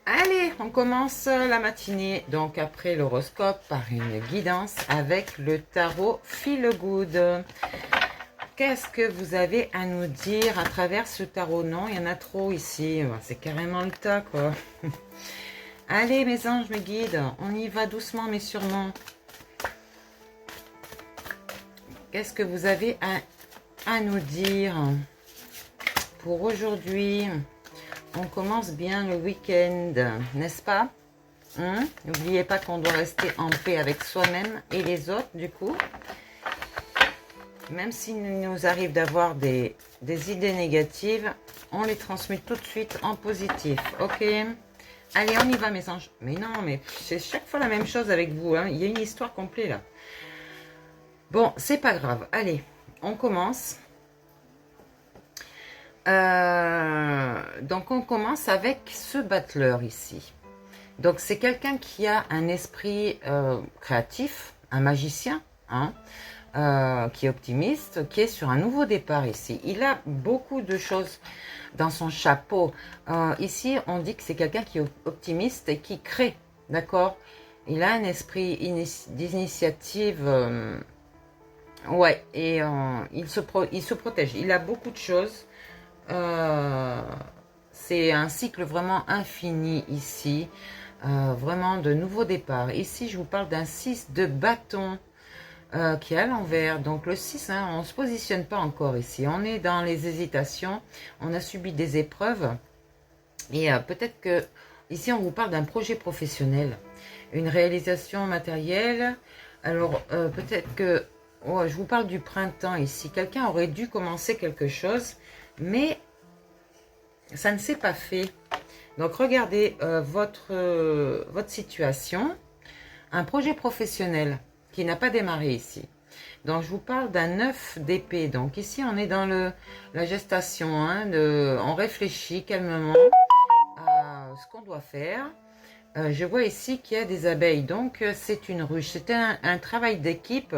Allez, on commence la matinée, donc après l'horoscope, par une guidance avec le tarot Feel Good. Qu'est-ce que vous avez à nous dire à travers ce tarot? Non, il y en a trop ici, c'est carrément le tas, quoi. Allez, mes anges, mes guides, on y va doucement mais sûrement. Qu'est-ce que vous avez à nous dire pour aujourd'hui? On commence bien le week-end, n'est-ce pas? N'oubliez pas qu'on doit rester en paix avec soi-même et les autres, du coup. Même s'il nous arrive d'avoir des idées négatives, on les transmet tout de suite en positif, ok? Allez, on y va, mes anges. Mais non, mais c'est chaque fois la même chose avec vous, hein. Il y a une histoire complète, là. Bon, c'est pas grave. Allez, on commence. Donc on commence avec ce battleur ici. Donc c'est quelqu'un qui a un esprit créatif, un magicien, hein, qui est optimiste, qui est sur un nouveau départ ici. Il a beaucoup de choses dans son chapeau. Ici on dit que c'est quelqu'un qui est optimiste et qui crée, d'accord? Il a un esprit d'initiative, ouais, et il se protège. Il a beaucoup de choses. C'est un cycle vraiment infini ici, vraiment de nouveaux départs. Ici, je vous parle d'un 6 de bâton qui est à l'envers. Donc le 6, hein, on ne se positionne pas encore ici. On est dans les hésitations, on a subi des épreuves. Et peut-être que ici, on vous parle d'un projet professionnel, une réalisation matérielle. Alors peut-être que, oh, je vous parle du printemps ici. Quelqu'un aurait dû commencer quelque chose, mais ça ne s'est pas fait. Donc regardez votre situation, un projet professionnel qui n'a pas démarré ici. Donc je vous parle d'un 9 d'épée. Donc ici on est dans la gestation, hein, on réfléchit calmement à ce qu'on doit faire. Je vois ici qu'il y a des abeilles, donc c'est une ruche, c'est un travail d'équipe.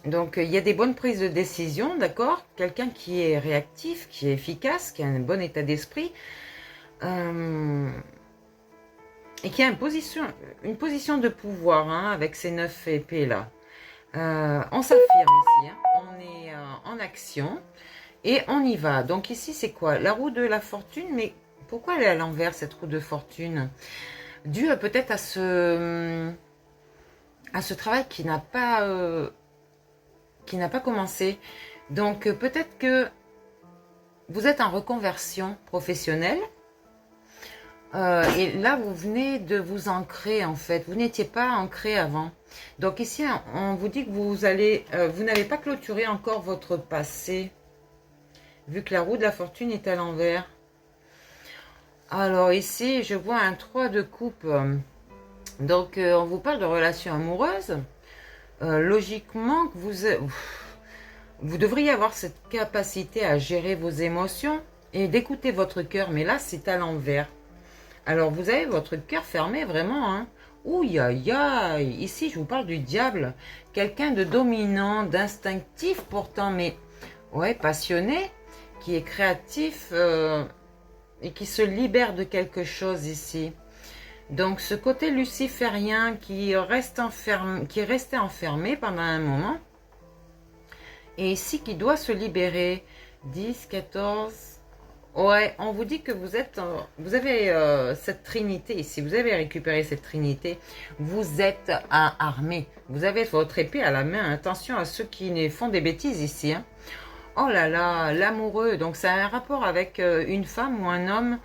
Donc, il y a des bonnes prises de décision, d'accord? Quelqu'un qui est réactif, qui est efficace, qui a un bon état d'esprit et qui a une position de pouvoir, hein, avec ces 9 épées là. On s'affirme ici, hein, on est en action et on y va. Donc ici, c'est quoi? La roue de la fortune, mais pourquoi elle est à l'envers, cette roue de fortune? Dû peut-être à ce travail qui n'a pas commencé. Donc peut-être que vous êtes en reconversion professionnelle et là vous venez de vous ancrer, en fait. Vous n'étiez pas ancré avant. Donc ici on vous dit que vous n'avez pas clôturé encore votre passé, vu que la roue de la fortune est à l'envers. Alors ici je vois un 3 de coupe. Donc on vous parle de relations amoureuses. Logiquement, vous devriez avoir cette capacité à gérer vos émotions et d'écouter votre cœur, mais là, c'est à l'envers. Alors, vous avez votre cœur fermé, vraiment, hein. Ouh, aïe, aïe. Ici, je vous parle du diable. Quelqu'un de dominant, d'instinctif pourtant, mais ouais, passionné, qui est créatif et qui se libère de quelque chose ici. Donc ce côté luciférien qui est resté enfermé pendant un moment, et ici qui doit se libérer. 10, 14, ouais, on vous dit que vous avez cette trinité ici, vous avez récupéré cette trinité, vous êtes armé, vous avez votre épée à la main. Attention à ceux qui font des bêtises ici, hein. Oh là là, l'amoureux, donc ça a un rapport avec une femme ou un homme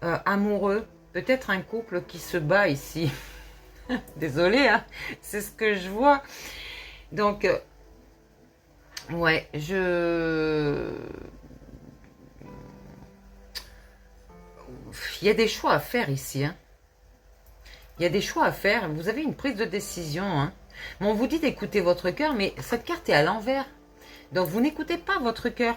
amoureux. Peut-être un couple qui se bat ici. Désolée, hein, c'est ce que je vois. Donc, ouais, il y a des choix à faire ici, hein. Il y a des choix à faire. Vous avez une prise de décision, hein. Bon, on vous dit d'écouter votre cœur, mais cette carte est à l'envers. Donc, vous n'écoutez pas votre cœur.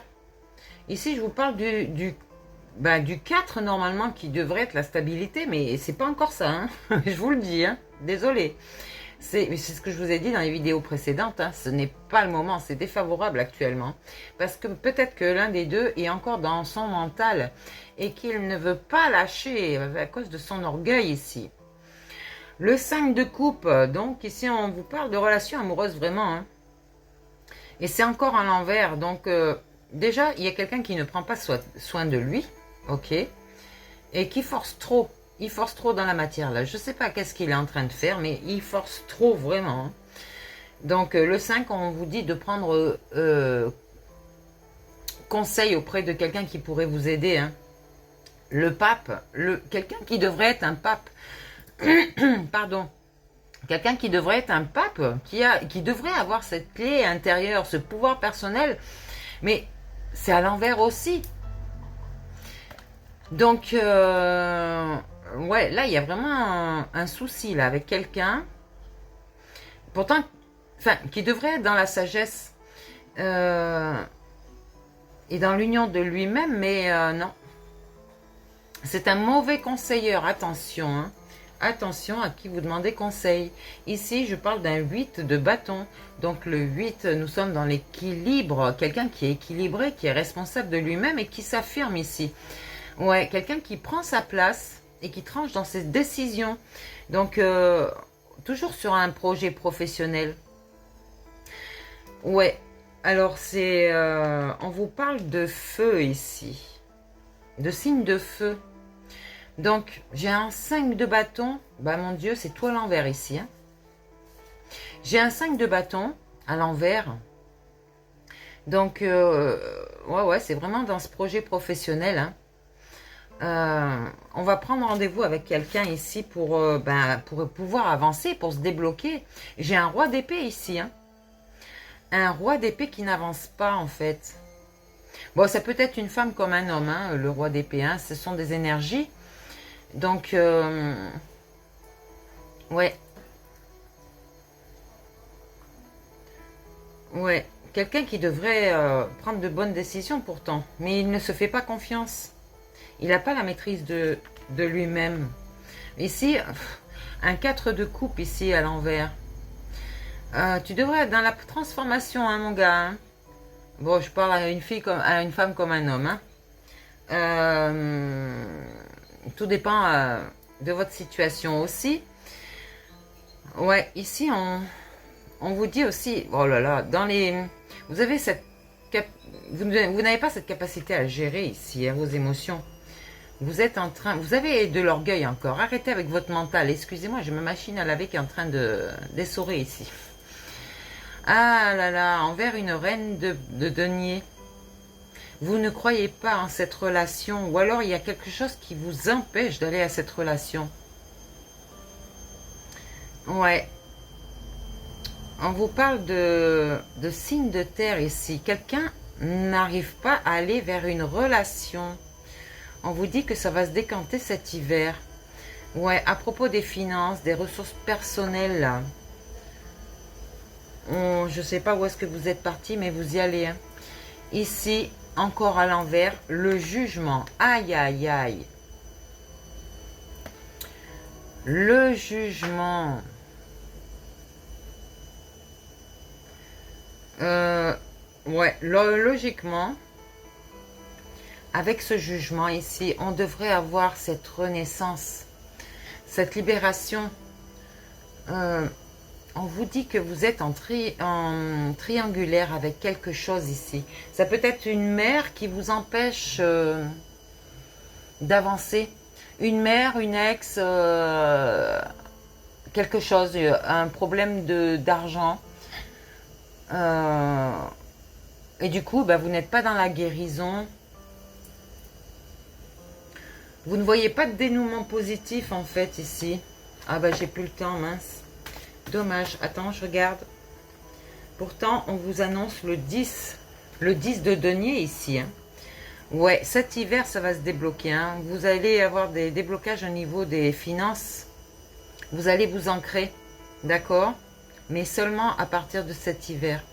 Ici, je vous parle du 4 normalement qui devrait être la stabilité, mais c'est pas encore ça, hein. Je vous le dis, hein. Désolée. C'est ce que je vous ai dit dans les vidéos précédentes, hein, ce n'est pas le moment, c'est défavorable actuellement. Parce que peut-être que l'un des deux est encore dans son mental et qu'il ne veut pas lâcher à cause de son orgueil ici. Le 5 de coupe, donc ici on vous parle de relations amoureuses vraiment. Hein. Et c'est encore à l'envers, donc déjà il y a quelqu'un qui ne prend pas soin de lui, ok, et qui force trop. Il force trop dans la matière là. Je ne sais pas qu'est-ce qu'il est en train de faire, mais il force trop vraiment. Hein. Donc le 5, on vous dit de prendre conseil auprès de quelqu'un qui pourrait vous aider. Hein. Le pape, quelqu'un qui devrait être un pape. Pardon. Quelqu'un qui devrait être un pape, qui devrait avoir cette clé intérieure, ce pouvoir personnel. Mais c'est à l'envers aussi. Donc, ouais, là, il y a vraiment un souci là avec quelqu'un. Pourtant, enfin, qui devrait être dans la sagesse et dans l'union de lui-même, mais non. C'est un mauvais conseilleur, attention. Hein. Attention à qui vous demandez conseil. Ici, je parle d'un 8 de bâton. Donc le 8, nous sommes dans l'équilibre. Quelqu'un qui est équilibré, qui est responsable de lui-même et qui s'affirme ici. Ouais, quelqu'un qui prend sa place et qui tranche dans ses décisions. Donc, toujours sur un projet professionnel. Ouais, alors c'est... on vous parle de feu ici. De signe de feu. Donc, j'ai un 5 de bâton. Bah, mon Dieu, c'est tout à l'envers ici. Hein. J'ai un 5 de bâton à l'envers. Donc, ouais, c'est vraiment dans ce projet professionnel. Hein. On va prendre rendez-vous avec quelqu'un ici pour pouvoir avancer, pour se débloquer. J'ai un roi d'épée ici. Hein. Un roi d'épée qui n'avance pas, en fait. Bon, ça peut être une femme comme un homme, hein, le roi d'épée. Hein. Ce sont des énergies. Donc, ouais. Ouais. Quelqu'un qui devrait prendre de bonnes décisions pourtant. Mais il ne se fait pas confiance. Il n'a pas la maîtrise de lui-même. Ici, un 4 de coupe ici à l'envers. Tu devrais être dans la transformation, hein, mon gars. Hein. Bon, je parle à une femme comme un homme. Hein. Tout dépend de votre situation aussi. Ouais, ici on vous dit aussi, oh là là, vous avez vous n'avez pas cette capacité à gérer ici hein, vos émotions. Vous avez de l'orgueil encore. Arrêtez avec votre mental. Excusez-moi, j'ai ma machine à laver qui est en train d'essorer ici. Ah là là, envers une reine de denier. Vous ne croyez pas en cette relation, ou alors il y a quelque chose qui vous empêche d'aller à cette relation. Ouais. On vous parle de signes de terre ici. Quelqu'un n'arrive pas à aller vers une relation. On vous dit que ça va se décanter cet hiver. Ouais, à propos des finances, des ressources personnelles, là. Je ne sais pas où est-ce que vous êtes parti, mais vous y allez. Hein. Ici, encore à l'envers, le jugement. Aïe, aïe, aïe. Le jugement. Ouais, logiquement, avec ce jugement ici, on devrait avoir cette renaissance, cette libération. On vous dit que vous êtes en triangulaire avec quelque chose ici. Ça peut être une mère qui vous empêche d'avancer. Une mère, une ex, quelque chose, un problème d'argent. Et du coup, vous n'êtes pas dans la guérison. Vous ne voyez pas de dénouement positif en fait ici. Ah j'ai plus le temps, mince. Dommage. Attends, je regarde. Pourtant, on vous annonce le 10. Le 10 de denier ici. Hein. Ouais, cet hiver, ça va se débloquer. Hein. Vous allez avoir des déblocages au niveau des finances. Vous allez vous ancrer. D'accord? Mais seulement à partir de cet hiver.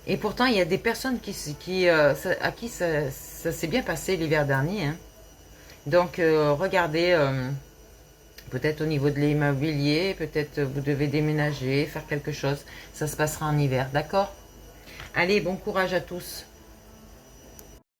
Et pourtant, il y a des personnes à qui ça s'est bien passé l'hiver dernier. Hein. Donc, regardez, Peut-être au niveau de l'immobilier, peut-être vous devez déménager, faire quelque chose. Ça se passera en hiver, d'accord? Allez, bon courage à tous.